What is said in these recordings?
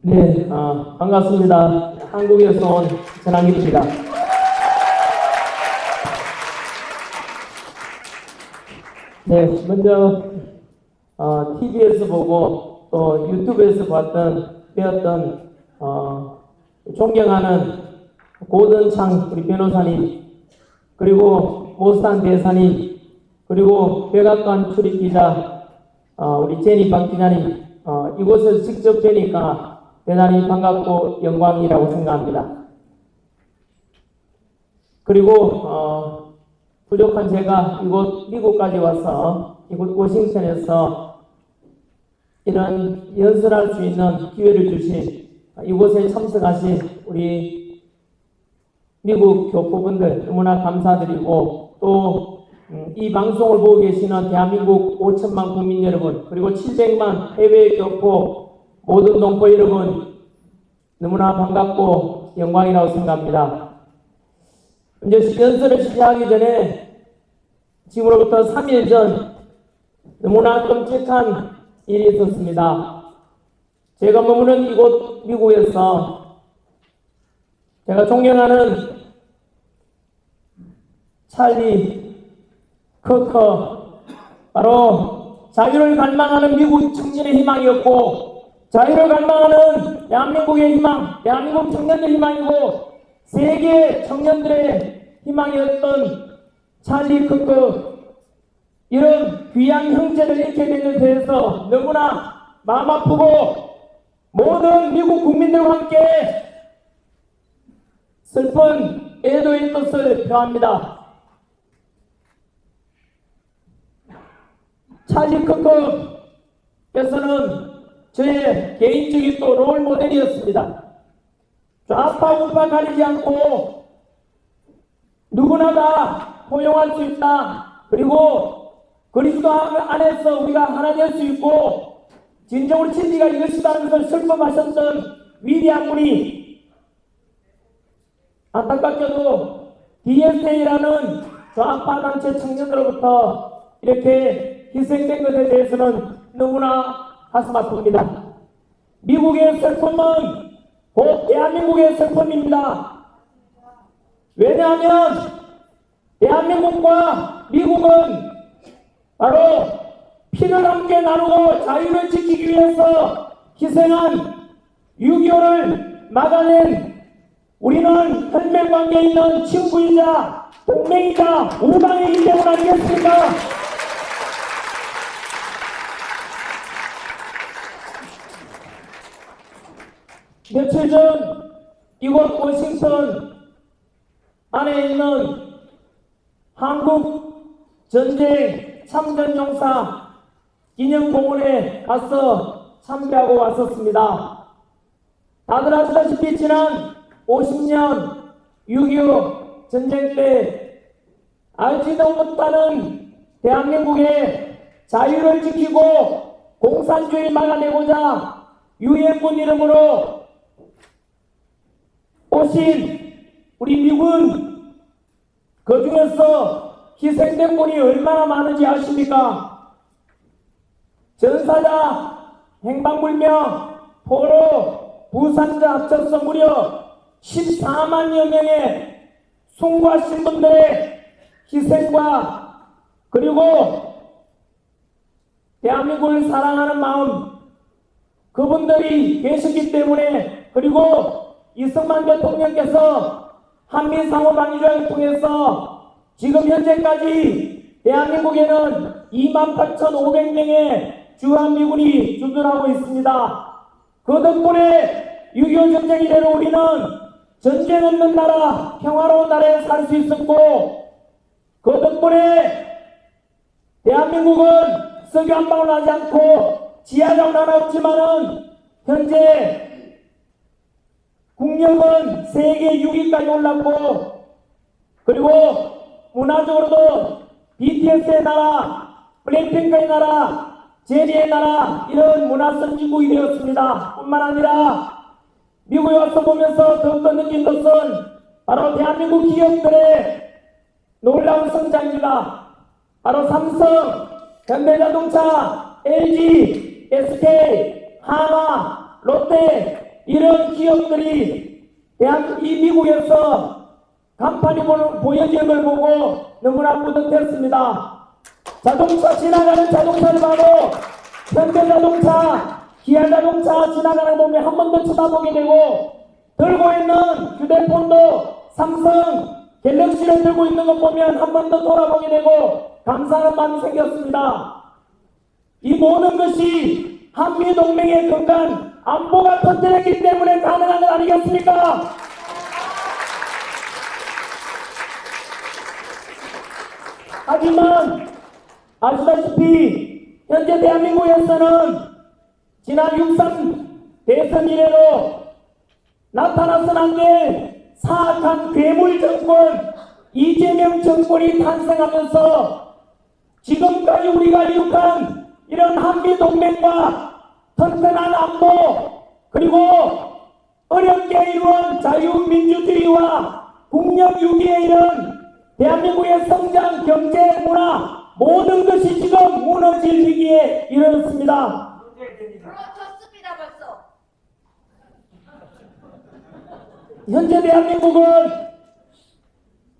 네, 반갑습니다. 한국에서 온 전한길입니다. 네, 먼저 TV에서 보고 또 유튜브에서 배웠던 존경하는 고든창 우리 변호사님, 그리고 모스탄 대사님, 그리고 백악관 출입기자 우리 제니 박 기자님, 이곳에서 직접 뵈니까 대단히 반갑고 영광이라고 생각합니다. 그리고 부족한 제가 이곳 미국까지 와서 이곳 워싱턴에서 이런 연설할 수 있는 기회를 주신 이곳에 참석하신 우리 미국 교포분들 너무나 감사드리고, 또 이 방송을 보고 계시는 대한민국 5천만 국민 여러분, 그리고 700만 해외 교포 모든 동포 여러분, 너무나 반갑고 영광이라고 생각합니다. 이제 연설을 시작하기 전에 지금으로부터 3일 전 너무나 끔찍한 일이 있었습니다. 제가 머무는 이곳 미국에서 제가 존경하는 찰리 커커, 바로 자유를 갈망하는 미국 청년의 희망이었고, 자유를 갈망하는 대한민국의 희망, 대한민국 청년들의 희망이고, 세계 청년들의 희망이었던 찰리 커커, 이런 귀한 형제를 잃게 된 것에 대해서 너무나 마음 아프고 모든 미국 국민들과 함께 슬픈 애도의 뜻을 표합니다. 찰리 커커께서는 저의 개인적인 또 롤 모델이었습니다. 좌파 우파 가리지 않고 누구나 다 포용할 수 있다. 그리고 그리스도 안에서 우리가 하나 될 수 있고 진정으로 진리가 이것이라는 것을 설법하셨던 위대한 분이 안타깝게도 DSA라는 좌파 단체 청년으로부터 이렇게 희생된 것에 대해서는 너무나 가슴 아픕니다. 미국의 슬픔은 곧 대한민국의 슬픔입니다. 왜냐하면 대한민국과 미국은 바로 피를 함께 나누고 자유를 지키기 위해서 희생한 6.25를 막아낸, 우리는 혈맹관계에 있는 친구이자 동맹이자 우방의 인대원 아니겠습니까? 며칠 전 이곳 워싱턴 안에 있는 한국 전쟁 참전용사 기념공원에 가서 참배하고 왔었습니다. 다들 아시다시피 지난 50년 6.25 전쟁 때 알지도 못하는 대한민국의 자유를 지키고 공산주의 막아내고자 유엔군 이름으로 오신 우리 미군, 그 중에서 희생된 분이 얼마나 많은지 아십니까? 전사자, 행방불명, 포로, 부상자 합쳐서 무려 14만여 명의 숭고하신 분들의 희생과 그리고 대한민국을 사랑하는 마음, 그분들이 계시기 때문에, 그리고 이승만 대통령께서 한미상호방위조약을 통해서 지금 현재까지 대한민국에는 28,500명의 주한미군이 주둔하고 있습니다. 그 덕분에 6.25 전쟁 이래로 우리는 전쟁 없는 나라, 평화로운 나라에 살 수 있었고, 그 덕분에 대한민국은 석유 한 방울 나지 않고 지하자원 하나 없지만은 현재 국력은 세계 6위까지 올랐고, 그리고 문화적으로도 BTS의 나라, 블랙핑크의 나라, 제니의 나라, 이런 문화 선진국이 되었습니다. 뿐만 아니라 미국에 와서 보면서 더욱더 느낀 것은 바로 대한민국 기업들의 놀라운 성장입니다. 바로 삼성, 현대자동차, LG, SK, 하나, 롯데 이런 기업들이 이 미국에서 간판이 보여지는 걸 보고 너무나 뿌듯했습니다. 자동차 지나가는 자동차를 봐도 현대자동차, 기아자동차 지나가는 거 보면 한 번 더 쳐다보게 되고, 들고 있는 휴대폰도 삼성 갤럭시를 들고 있는 것 보면 한 번 더 돌아보게 되고 감사하는 마음이 생겼습니다. 이 모든 것이 한미동맹의 건강 안보가 터뜨렸기 때문에 가능한 것 아니겠습니까? 하지만 아시다시피 현재 대한민국에서는 지난 6.3 대선 이래로 나타나선 안 될 사악한 괴물 정권 이재명 정권이 탄생하면서 지금까지 우리가 이룩한 이런 한미동맹과 튼튼한 안보, 그리고 어렵게 이루어진 자유민주주의와 국력유기에 이른 대한민국의 성장, 경제, 문화 모든 것이 지금 무너질 위기에 이르렀습니다. 그렇습니다. 벌써. 현재 대한민국은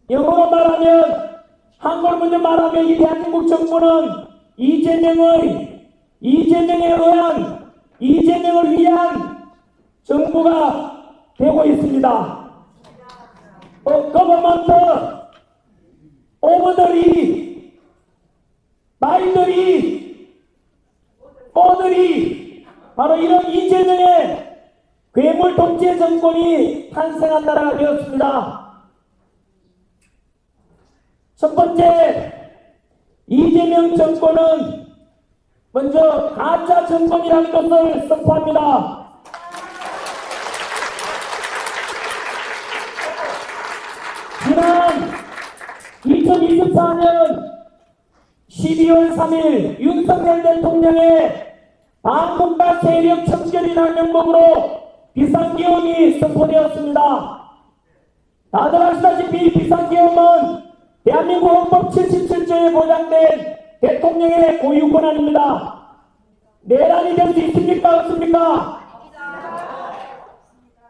영어로 말하면, 한국어 먼저 말하면 이 대한민국 정부는 이재명을 위한 정부가 되고 있습니다. Government over the 오늘이 바로 이런 이재명의 괴물 독재 정권이 탄생한 나라가 되었습니다. 첫 번째, 이재명 정권은 먼저 가짜 정권이라는 것을 선포합니다. 지난 2024년 12월 3일 윤석열 대통령의 반국가 세력 청결이라는 명목으로 비상계엄이 선포되었습니다. 다들 아시다시피 비상계엄은 대한민국 헌법 77조에 보장된 대통령의 고유 권한입니다. 내란이 될 수 있습니까? 없습니까?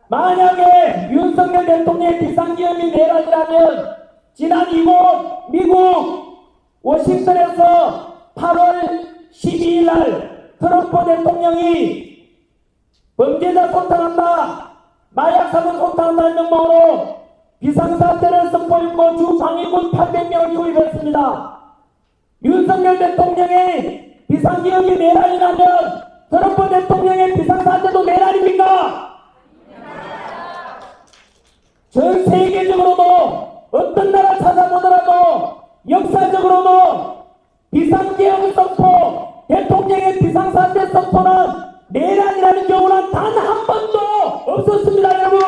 만약에 윤석열 대통령의 비상계엄이 내란이라면 지난 이곳 미국 워싱턴에서 8월 12일 날 트럼프 대통령이 범죄자 소탕한다, 마약 사건 소탕한다는 명목으로 비상사태를 선포했고 주 방위군 800명을 투입했습니다. 윤석열 대통령의 비상계엄이 내란이라면 트럼프 대통령의 비상사태도 내란입니까? 전 세계적으로도 어떤 나라 찾아보더라도 역사적으로도 비상계엄 선포, 대통령의 비상사태 선포는 내란이라는 경우는 단 한 번도 없었습니다, 여러분.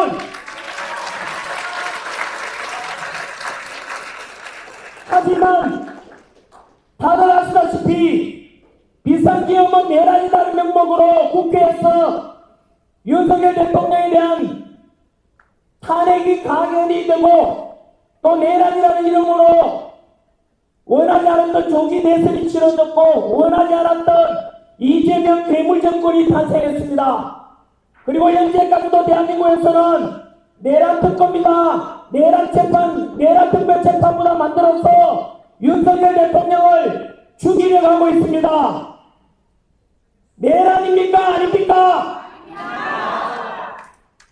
하지만 다들 아시다시피 비상계엄은 내란이라는 명목으로 국회에서 윤석열 대통령에 대한 탄핵이 강연이 되고 또 내란이라는 이름으로 원하지 않았던 조기 대선이 치러졌고 원하지 않았던 이재명 괴물정권이 탄생했습니다. 그리고 현재까지도 대한민국에서는 내란 특검이다, 내란 재판, 내란 특별재판보다 만들어서 윤석열 대통령을 죽이려고 하고 있습니다. 내란입니까? 아닙니까?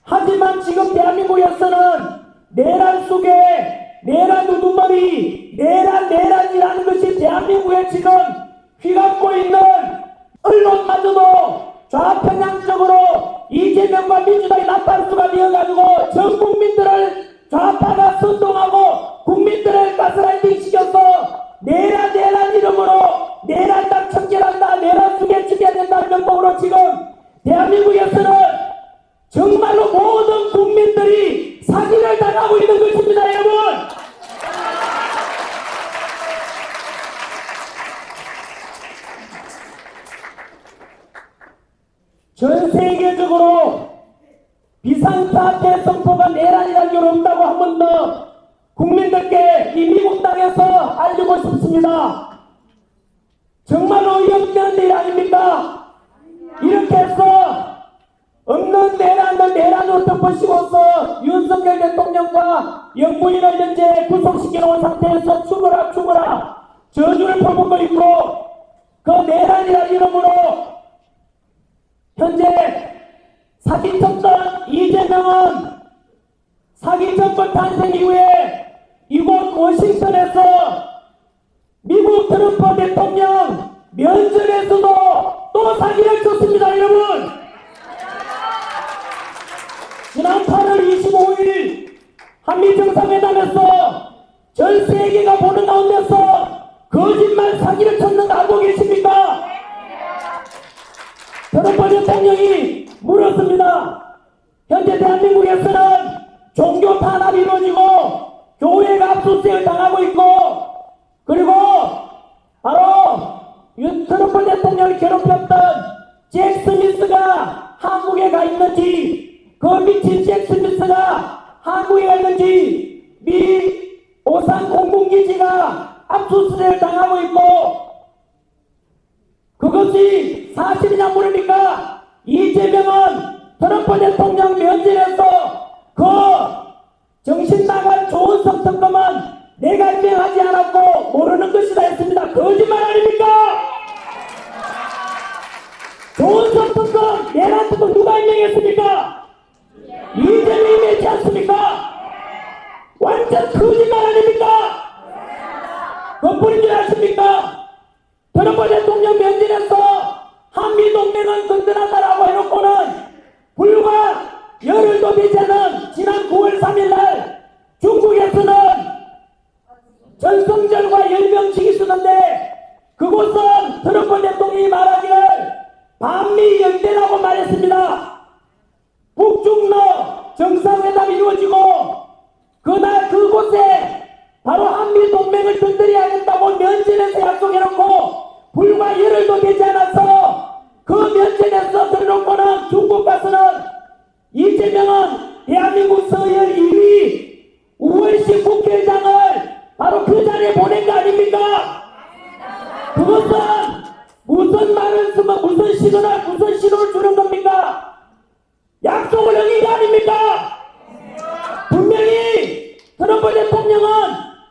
하지만 지금 대한민국에서는 내란 속에 내란 우두머리, 내란이라는 것이 대한민국에 지금 휘감고 있는 언론마저도 좌편향적으로 이재명과 민주당이 나팔수가 되어가지고 전 국민들을 좌파가 선동하고 국민들을 가스라이팅 시켜서 내란 이름으로 내란당 청결한다, 내란 속에 죽여야 된다는 명목으로 지금 대한민국에서는 정말로 모든 국민들이 사기를 당하고 있는 것입니다, 여러분. 전 세계적으로 비상사태 선포가 내란이라는 게 없다고 한 번 더 국민들께 이 미국 땅에서 알리고 싶습니다. 정말 어이없는 일 아닙니까? 이렇게 해서 없는 내란을 안으로 덮어씌워서 윤석열 대통령과 영부인을 현재 구속시켜놓은 상태에서 죽어라 저주를 퍼붓고 있고 그 내란이라는 이름으로 현재 사기쳤던 이재명은 사기 정권 탄생 이후에 이곳 워싱턴에서 미국 트럼프 대통령 면전에서도 또 사기를 쳤습니다. 여러분, 지난 8월 25일 한미정상회담에서 전 세계가 보는 가운데서 거짓말 사기를 쳤는 거 알고 계십니까? 트럼프 대통령이 물었습니다. 현재 대한민국에서는 종교 탄압이 이루어지고 교회가 압수수색을 당하고 있고 그리고 바로 트럼프 대통령을 괴롭혔던 잭 스미스가 한국에 가 있는지 그 미친 잭 스미스가 한국에 가 있는지 미 오산 공군기지가 압수수색을 당하고 있고 그것이 사실이냐 물으니까 이재명은 트럼프 대통령 면전에서 그 정신 나간 조은석 특검은 내가 임명하지 않았고 모르는 것이다 했습니다. 거짓말 아닙니까? 조은석 특검, 내란 특검 누가 임명했습니까? 이재명이 맺지 않습니까? 완전 거짓말 아닙니까? 그뿐인 줄 아십니까? 트럼프 대통령 면전에서 한미동맹은 든든하다라고 해놓고는 불과 열흘도 되지 않은 지난 9월 3일날 중국에서는 전성절과 열병식이 쓰는데 그곳은 트럼프 대통령이 말하기를 반미연대라고 말했습니다. 북중러 정상회담이 이루어지고 그날 그곳에 바로 한미동맹을 든든히 하겠다고 면전에서 약속해놓고 불과 열흘도 되지 않아서 그 면전에서 들어놓고는 중국 가서는 이재명은 대한민국 서열 2위 우원식 국회의장을 바로 그 자리에 보낸 거 아닙니까? 그것은 무슨 말을 쓰면 무슨 신호를 주는 겁니까? 약속을 어긴 거 아닙니까? 분명히 트럼프 대통령은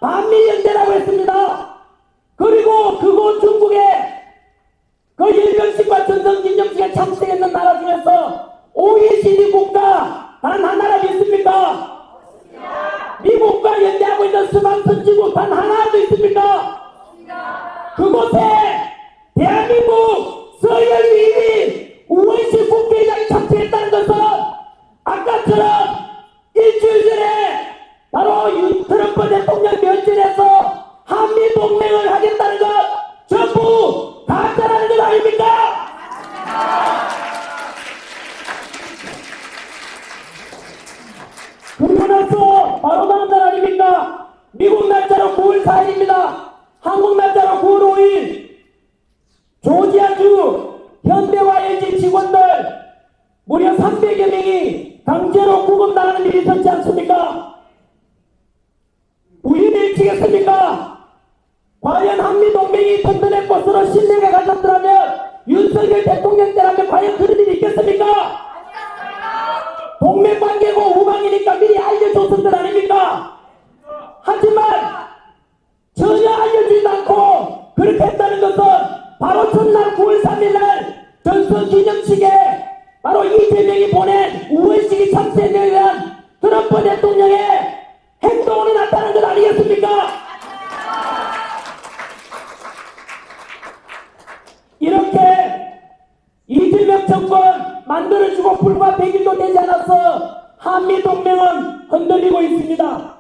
반미연대라고 했습니다. 그리고 그곳 중국에 그 열병식과 전성기념식에 참석했는 나라 중에서 OECD 국가 단 하나라도 있습니까? 미국과 연대하고 있는 스마트 선진국 단 하나라도 있습니까? 그곳에 대한민국 서열 2위 우원식 국회의장이 참석했다는 것은 아까처럼 일주일 전에 바로 트럼프 대통령 면전에서 한미동맹을 하겠다는 것 전부 가짜라는 것 아닙니까? 그리고 나서 바로 다음 날 아닙니까? 미국 날짜로 9월 4일입니다. 한국 날짜로 9월 5일 조지아주 현대와 LG 직원들 무려 300여 명이 강제로 구금당하는 일이 있었지 않습니까? 우리는 일치겠습니까? 과연 한미동맹이 튼튼했고 서로 신뢰가 가졌더라면 윤석열 대통령 때라면 과연 그런 일이 있겠습니까? 동맹관계고 우방이니까 미리 알려줬을 것 아닙니까? 하지만 전혀 알려주지도 않고 그렇게 했다는 것은 바로 전날 9월 3일날 전성기념식에 바로 이재명이 보낸 우원식이 참석에 대한 트럼프 대통령의 행동으로 나타난 것 아니겠습니까? 이렇게 이재명 정권 만들어주고 불과 100일도 되지 않아서 한미동맹은 흔들리고 있습니다.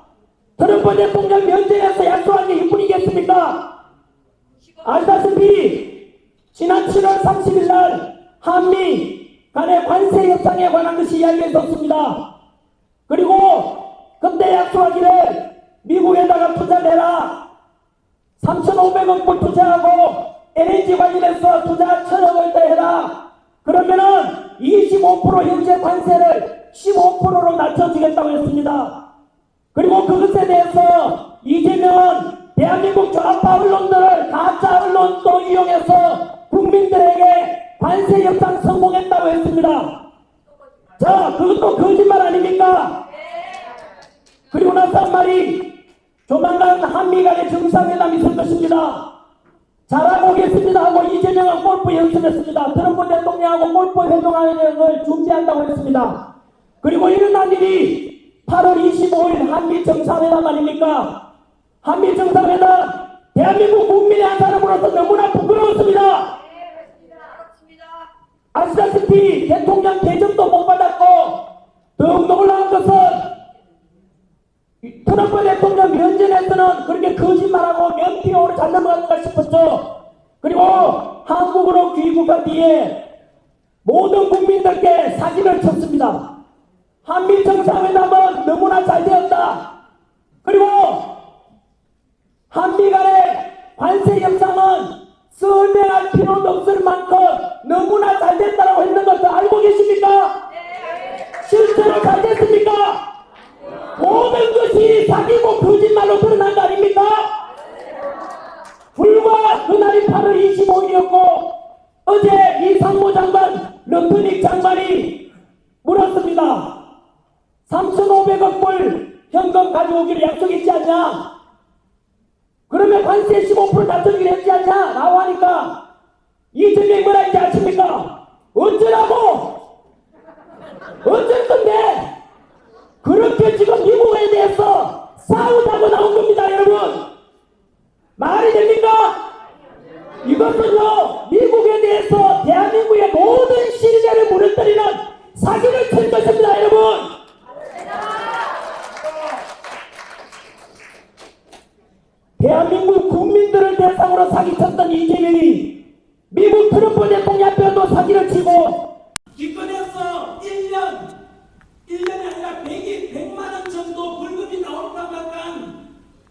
트럼프 대통령 면전에서 약속한 게 이뿐이겠습니까? 알다시피 지난 7월 30일 날 한미 간의 관세 협상에 관한 것이 이야기가 있었습니다. 그리고 그때 약속하기를 미국에다가 투자내라 3,500억 불 투자하고 LNG 관련해서 투자 1,000억을 더 해라. 그러면은 25% 현재 관세를 15%로 낮춰주겠다고 했습니다. 그리고 그것에 대해서 이재명은 대한민국 좌파 언론들을 가짜 언론도 이용해서 국민들에게 관세 협상 성공했다고 했습니다. 자, 그것도 거짓말 아닙니까? 그리고 나서 한 말이 조만간 한미 간의 정상회담이 있을 것입니다. 잘하고 오겠습니다 하고 이재명은 골프 연습했습니다. 트럼프 대통령하고 골프 회동하는 준비한다고 했습니다. 그리고 일어난 일이 8월 25일 한미 정상회담 아닙니까? 한미 정상회담 대한민국 국민의 한 사람으로서 너무나 부끄러웠습니다. 아시다시피 대통령 대접도 못 받았고 더욱 놀라운 것은 트럼프 대통령 면전에서는 그렇게 거짓말하고 면피용으로 잘 넘어갔는가 싶었죠. 그리고 한국으로 귀국한 뒤에 모든 국민들께 사진을 쳤습니다. 한미 정상회담은 너무나 잘 되었다. 그리고 한미 간의 관세 협상은 설명할 필요도 없을 만큼 너무나 잘 됐다고 했는 것도 알고 계십니까? 실제로 잘 됐습니까? 모든 것이 사기고 거짓말로 드러난 거 아닙니까? 불과 그날이 8월 25일이었고 어제 이 상무장관 런트닉 장관이 물었습니다. 3,500억 불 현금 가져오기로 약속했지 않냐? 그러면 관세 15% 낮춰주기로 했지 않냐? 라고 하니까 이재명이 뭐라 했지 아십니까? 어쩌라고? 어쩔 건데? 그렇게 지금 미국에 대해서 싸우자고 나온 겁니다, 여러분. 말이 됩니까? 이것은요, 미국에 대해서 대한민국의 모든 신뢰를 무너뜨리는 사기를 친 것입니다, 여러분. 대한민국 국민들을 대상으로 사기쳤던 이재명이 미국 트럼프 대통령 앞에도 사기를 치고 기껏해서 1년이 아니라 100만 원 정도 벌금이 나올까 말까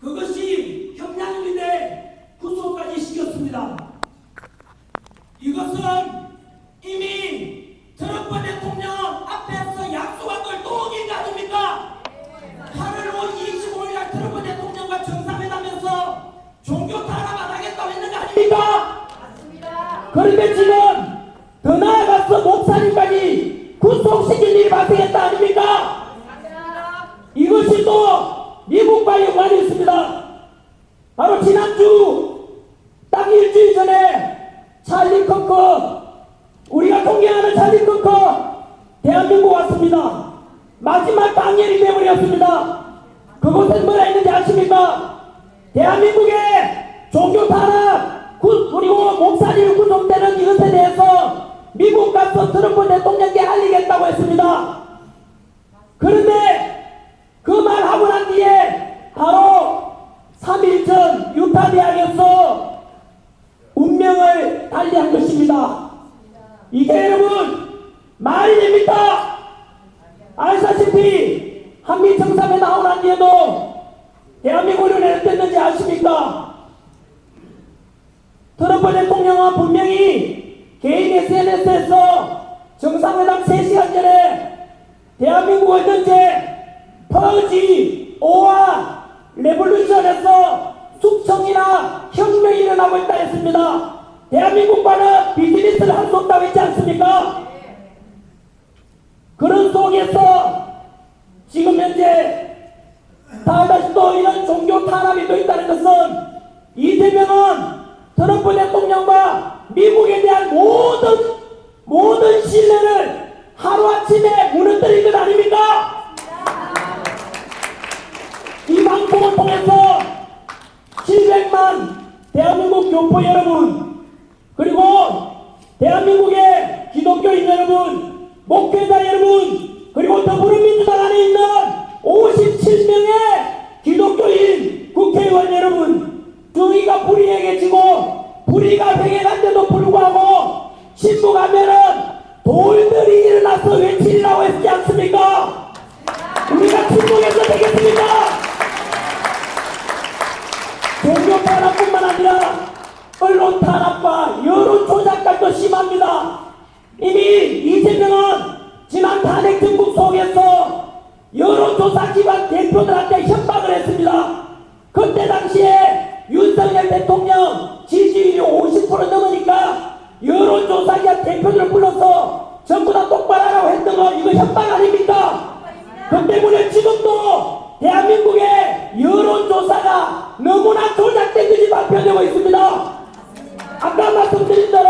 그것이 형량인데 구속까지 시켰습니다. 이것은 이미 트럼프 대통령 앞에서 약속한 걸 또 어긴 거 아닙니까? 8월 25일 날 트럼프 대통령과 정상회담에서 종교 탄압 안 하겠다고 했는 거 아닙니까? 그런데 지금 더 나아가서 목사님까지 구속시킬 일이 발생했다 아닙니까? 이것이 또 미국과의 연관이 있습니다. 바로 지난주 딱 일주일 전에 찰리 커커, 우리가 존경하는 찰리 커커 대한민국 왔습니다. 마지막 강연이 되어버렸습니다. 그곳엔 뭐라 했는지 아십니까? 대한민국의 종교 탄압 그리고 목사님 구속되는 이것에 대해서 미국 가서 트럼프 대통령께 알리겠다고 했습니다. 그런데 그 말 하고 난 뒤에 바로 3일 전 유타 대학에서 운명을 달리한 것입니다. 이게 여러분 말이 됩니까? 아시다시피 한미 정상회 나오고 난 뒤에도 대한민국을 어땠는지 아십니까? 트럼프 대통령은 분명히 개인 SNS에서 정상회담 3시간 전에 대한민국의 전제 퍼지, 오와 레볼루션에서 숙청이나 혁명이 일어나고 있다 했습니다. 대한민국과는 비즈니스를 할 수 없다고 했지 않습니까? 그런 속에서 지금 현재 다시 또 이런 종교 탄압이 또 있다는 것은 이재명은 트럼프 대통령과 미국에 대한 모든 신뢰를 하루아침에 무너뜨린 것 아닙니까? 이 방송을 통해서 700만 대한민국 교포 여러분 그리고 대한민국의 기독교인 여러분 목회자 여러분 그리고 더불어민주당 안에 있는 57명의 기독교인 국회의원 여러분 주의가 불의에게 지고 불의가 병행한데도 불구하고 신부가면은 돌들이 일어나서 외치리라고 했지 않습니까? 우리가 침묵해서 되겠습니까? 종교 탄압뿐만 아니라 언론 탄압과 여론 조작까지도 심합니다. 이미 이재명은 지난 탄핵 정국 속에서 여론조사 기관 대표들한테 협박을 했습니다. 그때 당시에 윤석열 대통령 지지율이 50% 넘으니까 여론조사 기관 대표들을 불러서 전부 다 똑바로 하라고 했던 거 이거 협박 그 때문에 지금도 대한민국의 여론조사가 너무나 조작된 것이 발표되고 있습니다. 아까 말씀드린 대로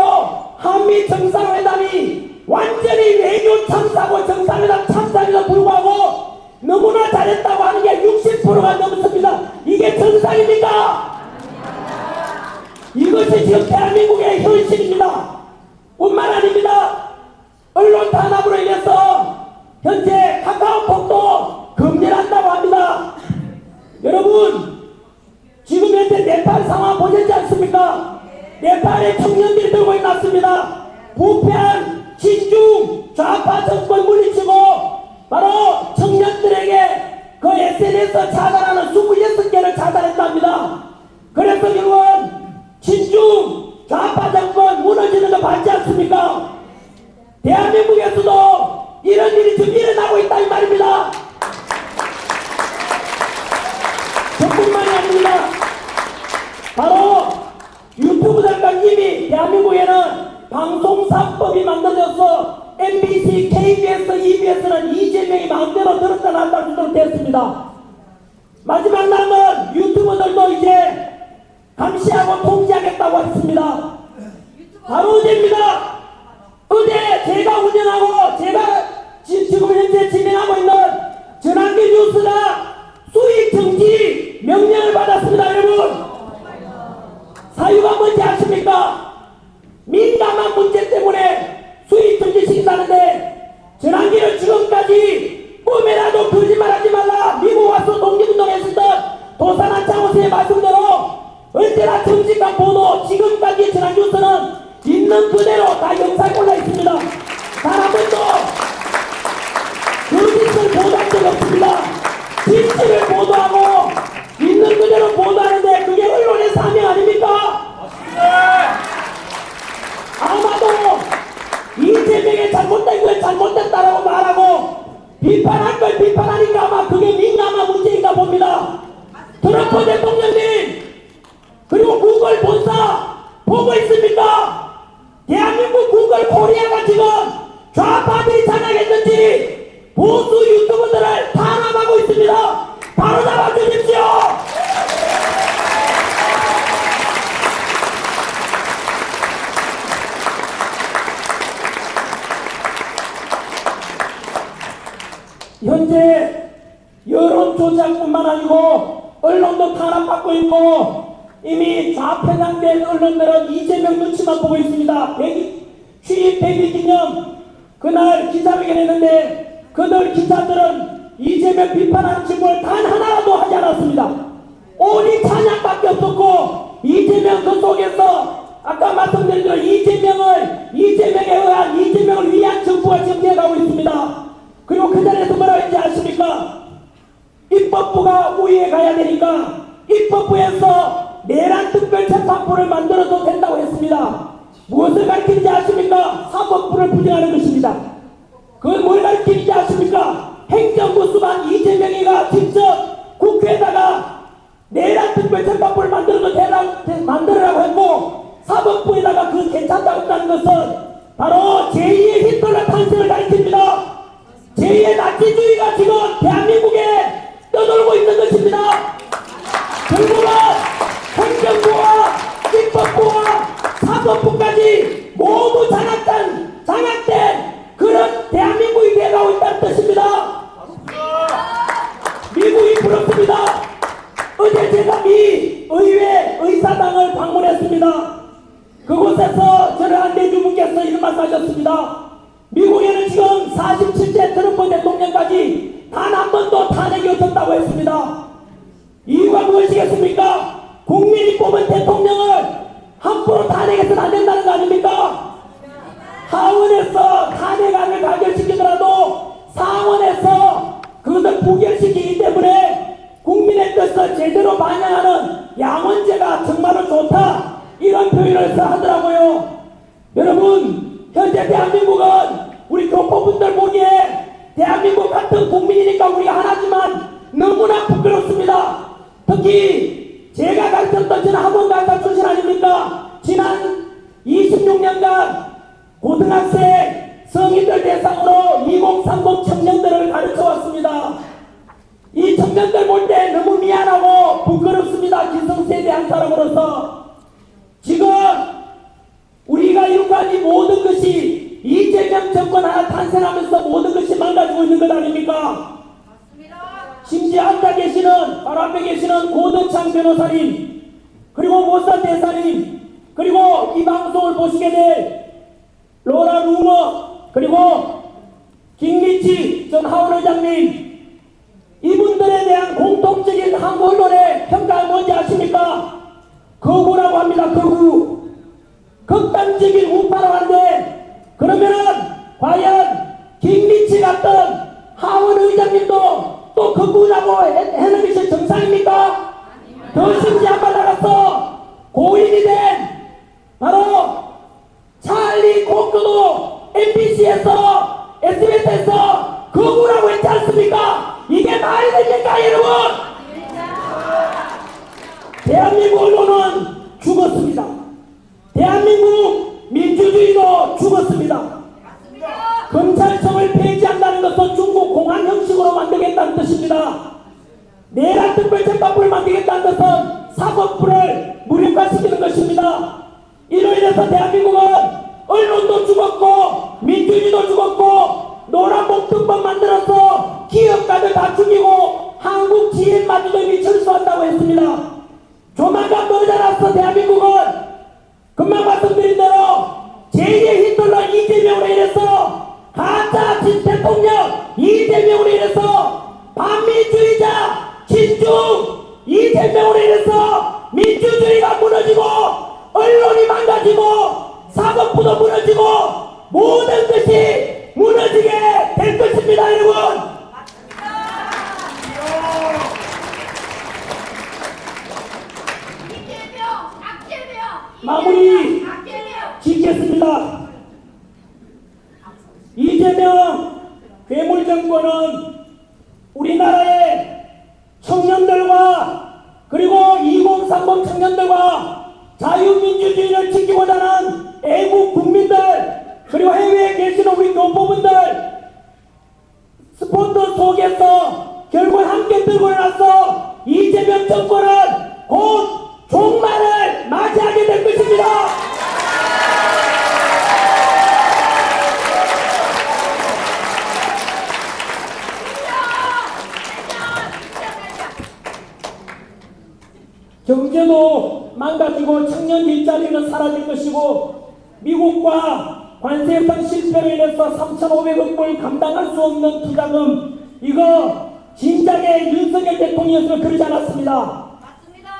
한미 정상회담이 완전히 외교 참사고 정상회담 참사에도 불구하고 너무나 잘했다고 하는 게 60%가 넘습니다. 이게 정상입니까? 이것이 지금 대한민국의 현실입니다. 뿐만 아닙니다. 언론 탄압으로 인해서 현재 카카오톡도 금지를 한다고 합니다. 여러분, 지금 현재 네팔 상황 보셨지 않습니까? 네팔의 청년들이 들고 있습니다. 부패한 친중 좌파 정권 물리치고 바로 청년들에게 그 SNS 차단하는 26개를 차단했답니다. 그래서 결국은 친중 좌파 정권 무너지는 거 맞지 않습니까? 대한민국에서도 이런 일이 지금 일어나고 있다 이 말입니다. 저뿐만이 아닙니다. 바로 유튜브 장관님이 대한민국에는 방송사법이 만들어져서 MBC, KBS, EBS는 이재명이 마음대로 들었다 놨다 주도록 됐습니다. 마지막 남은 유튜버들도 이제 감시하고 통제하겠다고 했습니다. 바로 어제입니다. 어제 제가 운영하고 제가 지금 현재 진행하고 있는 전환기 뉴스가 수익 정지 명령을 받았습니다. 여러분, 사유가 뭔지 아십니까? 민감한 문제 때문에 수익 정지 시킨다는데 전환기를 지금까지 꿈에라도 거짓말하지 말라 미국 와서 독립운동했을 때 도산한 창호세의 말씀대로 언제나 정직한 보도, 지금까지 전환 뉴스는 있는 그대로 다 영상에 올라 있습니다. 단 한 번도 거짓을 보도한 적이 없습니다. 진실을 보도하고 있는 그대로 보도하는데 그게 언론의 사명 아닙니까? 아마도 이재명의 잘못된 걸 잘못됐다라고 말하고 비판할 걸 비판하니까 아마 그게 민감한 문제인가 봅니다. 트럼프 대통령님 그리고 구글 본사 보고 있습니까? 대한민국 구글 코리아가 지금 좌파들이 장악했는지 보수 유튜버들을 탄압하고 있습니다. 바로 잡아주십시오. 현재 여론 조작뿐만 아니고 언론도 탄압받고 있고 이미 좌편향된 언론들은 이재명 눈치만 보고 있습니다. 취임 100일 기념 그날 기자회견 했는데 그들 기자들은 이재명 비판하는 질문을 단 하나라도 하지 않았습니다. 오직 찬양밖에 없었고 이재명 그 속에서 아까 말씀드린 대로 이재명을 위한 정부가 지금 되어가고 있습니다. 그리고 그 자리에서 뭐라고 했는지 아십니까? 입법부가 우위에 가야 되니까 입법부에서 내란 특별재판부를 만들어도 된다고 했습니다. 무엇을 가리키는지 아십니까? 사법부를 부정하는 것입니다. 그건 뭘 가리키는지 아십니까? 행정부 수반 이재명이가 직접 국회에다가 내란 특별재판부를 만들으라고 했고 사법부에다가 그 괜찮다고 했다는 것은 바로 제2의 히틀러 탄생을 가리킵니다. 제2의 나치주의가 지금 대한민국에 떠돌고 있는 것입니다. 결국은 행정부와 입법부와 사법부까지 모두 장악된 그런 대한민국이 되어가고 있다는 뜻입니다. 미국이 부럽습니다. 어제 제가 미 의회 의사당을 방문했습니다. 그곳에서 저를 한 내주분께서 이런 말씀하셨습니다. 미국에는 지금 47세 트럼프 대통령까지 단 한 번도 탄핵이 없었다고 했습니다. 이유가 무엇이겠습니까? 국민이 뽑은 대통령을 함부로 탄핵해서는 안 된다는 거 아닙니까? 하원에서 탄핵안을 가결시키더라도 상원에서 그것을 부결시키기 때문에 국민의 뜻을 제대로 반영하는 양원제가 정말로 좋다 이런 표현을 하더라고요. 여러분, 현재 대한민국은 우리 교포분들 보기에 대한민국 같은 국민이니까 우리가 하나지만 너무나 부끄럽습니다. 특히 제가 가르쳤던 저는 학원 강사 출신 아닙니까? 지난 26년간 고등학생 성인들 대상으로 2030 청년들을 가르쳐 왔습니다. 선세대한 사람으로서 지금 우리가 이루어진 이 모든 것이 이재명 정권 하나 탄생하면서 모든 것이 망가지고 있는 것 아닙니까? 맞습니다. 심지어 앉아 계시는 바로 앞에 계시는 고덕창 변호사님 그리고 모사 대사님 그리고 이 방송을 보시게 될 로라 루머 그리고 김미치 전 하원 의장님 이분들에 대한 공통적인 한국 언론의 평가가 뭔지 아십니까? 거구라고 합니다. 거구. 극단적인 우파라고 하는데 그러면은 과연 김미치 같은 하원 의장님도 또 거구라고 해는 것이 정상입니까? 더 심지 한발 나가서 고인이 된 바로 찰리 코크도 MBC에서 SBS에서 거구라고 했지 않습니까? 이게 말이 됩니까 여러분? 대한민국 언론은 죽었습니다. 대한민국 민주주의도 죽었습니다. 맞습니다. 검찰청을 폐지한다는 것은 중국 공안 형식으로 만들겠다는 뜻입니다. 내란 특별재판부를 만들겠다는 것은 사법부를 무력화시키는 것입니다. 이로 인해서 대한민국은 언론도 죽었고 민주주의도 죽었고 노란봉투법 만들어서 기업가들 다 죽이고 한국 지인마저도 이미 철수한다고 했습니다. 조만간 머지않아서 대한민국은 금방 말씀드린 대로 제2의 히틀러 이재명으로 인해서 가짜 진 대통령 이재명으로 인해서 반민주의자 진중 이재명으로 인해서 민주주의가 무너지고 언론이 망가지고 사법부도 무너지고 모든 것이 무너지게 될 것입니다 여러분. 이재명, 박재명, 마무리 박재명. 짓겠습니다. 이재명 괴물 정권은 우리나라의 청년들과 그리고 2030 청년들과 자유민주주의를 지키고자 하는 애국 국민들 그리고 해외에 계시는 우리 교포분들 스포트 속에서 결국 함께 들고 일어나서 이재명 정권은 곧 종말을 맞이하게 될 것입니다. 경제도 망가지고 청년 일자리는 사라질 것이고 미국과 관세 협상 실패로 인해서 3,500억 불 감당할 수 없는 투자금 이거 진작에 윤석열 대통령이었으면 그러지 않았습니다. 맞습니다.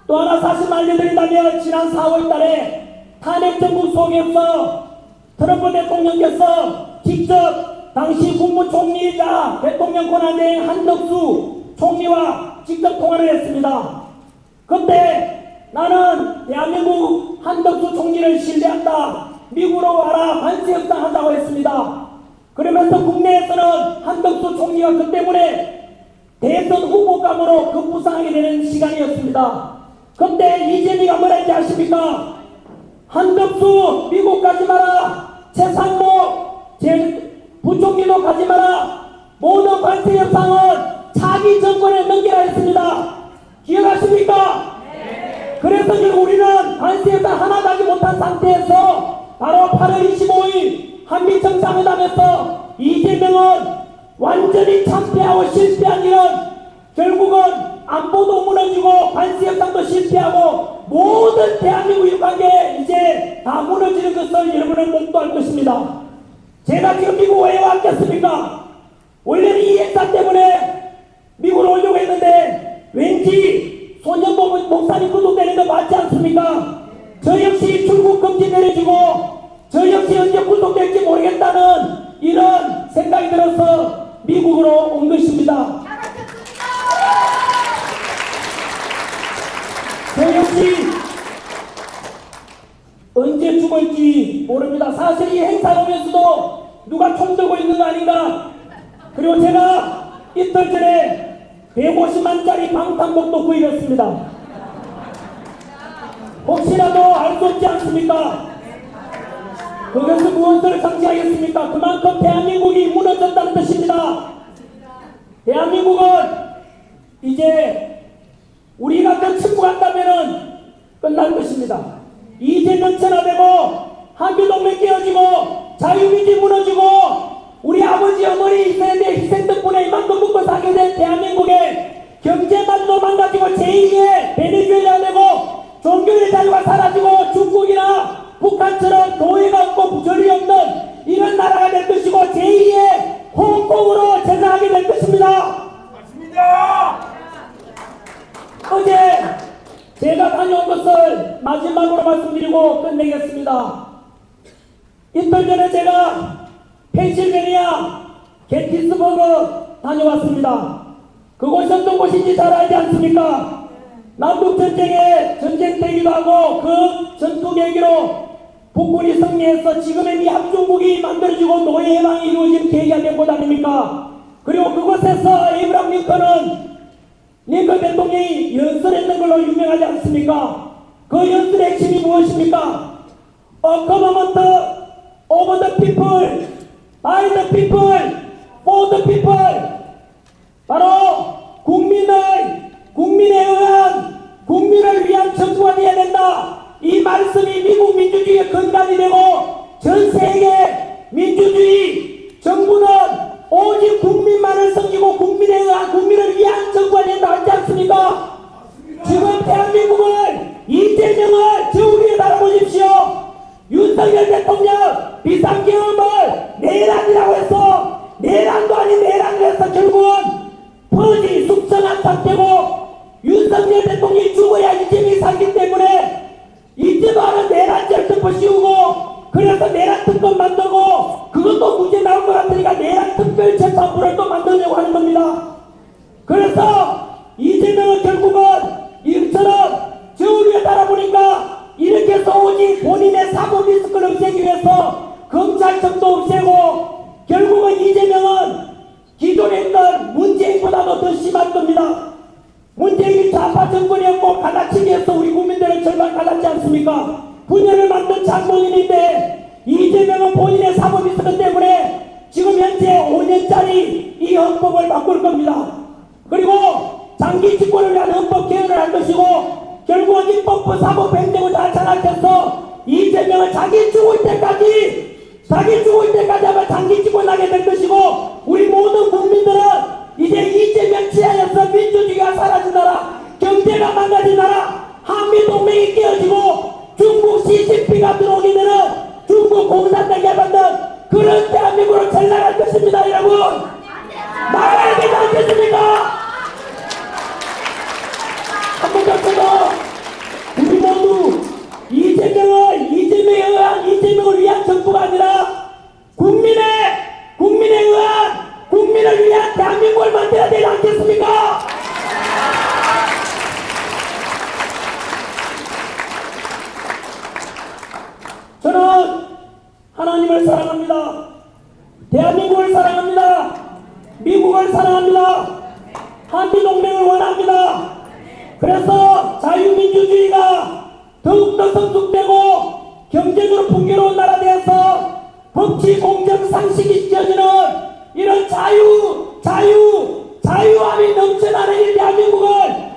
또 하나 사실 알려드린다면 지난 4월 달에 탄핵 정부 속에서 트럼프 대통령께서 직접 당시 국무총리이자 대통령 권한대행 한덕수 총리와 직접 통화를 했습니다. 그때 나는 대한민국 한덕수 총리를 신뢰한다. 미국으로 와라 관세 협상하자고 했습니다. 그러면서 국내에서는 한덕수 총리가 그 때문에 대선 후보감으로 급부상하게 되는 시간이었습니다. 그때 이재명이가 뭐라 했지 아십니까? 한덕수 미국 가지 마라. 최상목 부총리도 가지 마라. 모든 관세 협상은 차기 정권에 넘기라 했습니다. 기억하십니까? 네. 그래서 지금 우리는 관세 협상 하나도 하지 못한 상태에서 바로 8월 25일 한미 정상회담에서 이재명은 완전히 참패하고 실패한 일은 결국은 안보도 무너지고 관세 협상도 실패하고 모든 대한민국 인간계 이제 다 무너지는 것을 여러분은 목도할 것입니다. 제가 지금 미국 왜 왔겠습니까? 원래는 이 행사 때문에 미국으로 오려고 했는데 왠지 손현보 목사님 구속되는 거 맞지 않습니까? 저 역시 출국 금지 내려지고 저 역시 언제 구속될지 모르겠다는 이런 생각이 들어서 미국으로 온 것입니다. 저 역시 언제 죽을지 모릅니다. 사실 이 행사 오면서도 누가 총 들고 있는 거 아닌가? 그리고 제가 이틀 전에 150만짜리 방탄복도 구입했습니다. 혹시라도 알 수 없지 않습니까? 그것은 무엇을 상징하겠습니까? 그만큼 대한민국이 무너졌다는 뜻입니다. 대한민국은 이제 우리가 더 침묵한다면은 끝날 것입니다. 이재명 천하되고 한미동맹 깨어지고 자유민주 무너지고 우리 아버지 어머니 세대 희생 덕분에 이만큼 먹고 살게 된 대한민국의 경제만도 망가지고 제2의 베네수엘라 되고 종교의 자유가 사라지고 중국이나 북한처럼 노예가 없고 부조리 없는 이런 나라가 될 것이고 제2의 홍콩으로 제사하게 될 것입니다. 맞습니다. 어제 제가 다녀온 것을 마지막으로 말씀드리고 끝내겠습니다. 이틀 전에 제가 펜실베니아 게티스버그 다녀왔습니다. 그곳이 어떤 곳인지 잘 알지 않습니까? 남북전쟁의 전쟁터이기도 하고 그 전투 계기로 북군이 승리해서 지금의 미 합중국이 만들어지고 노예 해방이 이루어진 계기가 된 곳 아닙니까? 그리고 그곳에서 에이브람 링컨 대통령이 연설했던 걸로 유명하지 않습니까? 그 연설의 핵심이 무엇입니까? A government of the people, by the people, for the people. 바로 국민에 의한, 국민을 위한 정부가 되어야 된다. 이 말씀이 미국 민주주의의 근간이 되고 전 세계 민주주의 정부는 오직 국민만을 섬기고 국민에 의한, 국민을 위한 정부가 된다 하지 않습니까? 지금 대한민국을 이재명을 저 위에 달아보십시오. 윤석열 대통령 비상계엄을 내란이라고 해서 내란도 아닌 내란을 해서 결국은 퍼지 숙성한 상태고 윤석열 대통령이 죽어야 이재명이 살기 때문에 이제도 하는 내란죄를 덮어 씌우고 그래서 내란 특검 만들고 그것도 문제 나올 것 같으니까 내란 특별재판부를 또 만들려고 하는 겁니다. 그래서 이재명은 결국은 이처럼 저 위에 달아보니까 이렇게 해서 오직 본인의 사법 리스크를 없애기 위해서 검찰청도 없애고 결국은 이재명은 기존에 있던 문재인보다도 더 심할 겁니다. 문재인이 좌파 정권이었고 갈라치기해서 우리 국민들을 절반 갈랐지 않습니까? 분열을 만든 장본인인데 이재명은 본인의 사법 리스크 때문에 지금 현재 5년짜리 이 헌법을 바꿀 겁니다. 그리고 장기 집권을 위한 헌법 개헌을 할 것이고 결국은 입법부 사법 행정을 다 장악해서 이재명을 자기 죽을 때까지 아마 장기 집권하게 될 것이고 우리 모든 국민들은 이제 이재명 지하에서 민주주의가 사라진 나라, 경제가 망가진 나라, 한미동맹이 깨어지고 중국 CCP가 들어오게 되는 중국 공산당이 만든 그런 대한민국으로 잘 나갈 것입니다. 여러분 나가야 되지 않겠습니까? 한번 더 우리 모두 이재명을 위한 정부가 아니라 국민을 위한 대한민국을 만들어야 되지 않겠습니까? 저는 하나님을 사랑합니다. 대한민국을 사랑합니다. 미국을 사랑합니다. 한미동맹을 원합니다. 그래서 자유민주주의가 더욱더 성숙되고 경제적으로 풍요로운 나라 되어서 법치 공정 상식이 지켜지는 이런 자유함이 넘쳐나는 이 대한민국을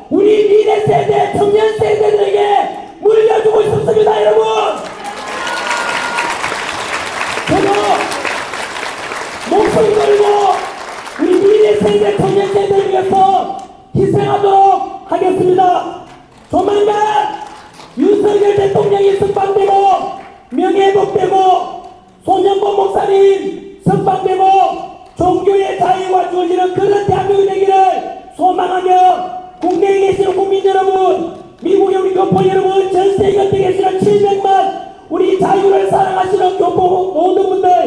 우리 미래 세대, 청년 세대들에게 물려주고 싶습니다, 여러분. 저도 목소리 걸고 우리 미래 세대, 청년 세대를 위해서 희생하도록 하겠습니다. 조만간 윤석열 대통령이 석방되고 명예회복되고 손영범 목사님 석방되고 종교의 자유가 주어지는 그런 대한민국이 되기를 소망하며 국내에 계시는 국민 여러분, 미국의 우리 교포 여러분, 전 세계 곁에 계시는 700만 우리 자유를 사랑하시는 교포 모든 분들